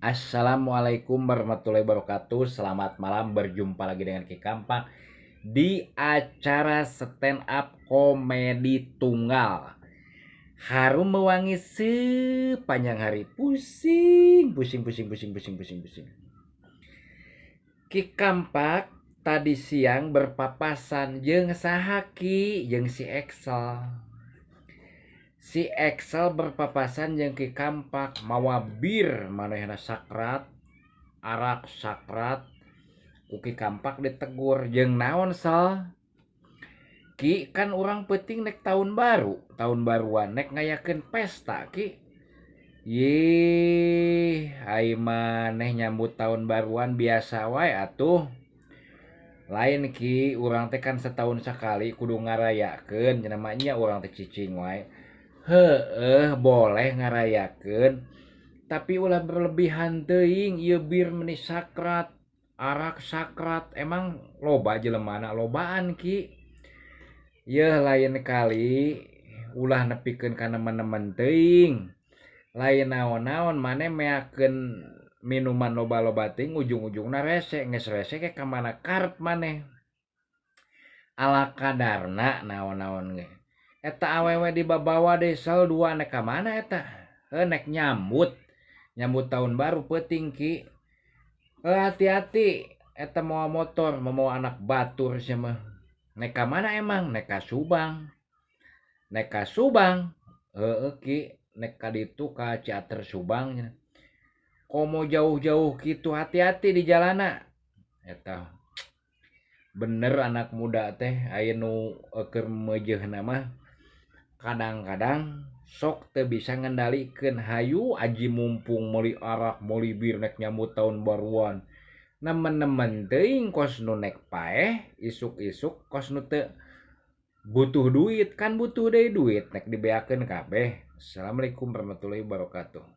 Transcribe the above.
Assalamualaikum warahmatullahi wabarakatuh. Selamat malam, berjumpa lagi dengan Ki Kampak di acara stand up komedi tunggal. Harum mewangi sepanjang hari. Pusing, pusing, pusing, pusing, pusing, pusing, pusing. Ki Kampak tadi siang berpapasan jeung sahaki jeung si Excel. Si Excel berpapasan jeung Ki Kampak mawa bir manehna sakrat, arak sakrat. Ki Kampak ditegur jeung naon sal. Ki kan orang penting nek tahun baruan nek ngayakeun pesta Ki. Yih, ai maneh nyambut tahun baruan biasa wae atuh. Lain Ki, urang teh kan setahun sekali kudu ngarayakeun, namanya urang teh cicing wae. Heueuh, boleh ngarayakeun, tapi ulah berlebihan teuing ieu bir meni sakrat, arak sakrat, emang loba jelemana lobaan Ki. Yeuh lain kali ulah nepikeun ka nemen-nemen teuing. Lain naon-naon maneh meakeun minuman loba-loba teuing ujung-ujungna rese, geus rese ke ka mana karep maneh. Ala kadarna naon-naon ge. Eta awewe dibabawa deui sel dua nek ka mana eta? Nek nyambut tahun baru peuting Ki. Hati-hati eta moal motor, mau anak batur sia mah. Nek ka mana emang? Nek ka Subang. Nek ka Subang. Heueuh Ki, nek ka ditu ka Ciater Subang cenah. Komo jauh-jauh kitu, hati-hati di jalana. Eta bener anak muda teh aya nu keur meujeuhna mah kadang-kadang sok teu bisa ngendalikeun, hayu aji mumpung meuli arak meuli bir nek nyambut tahun baruan. Nemen-nemen teuing kos nu nek paeh isuk-isuk kos nu teu butuh duit, kan butuh deui duit nek dibeakeun kabeh. Assalamualaikum warahmatullahi wabarakatuh.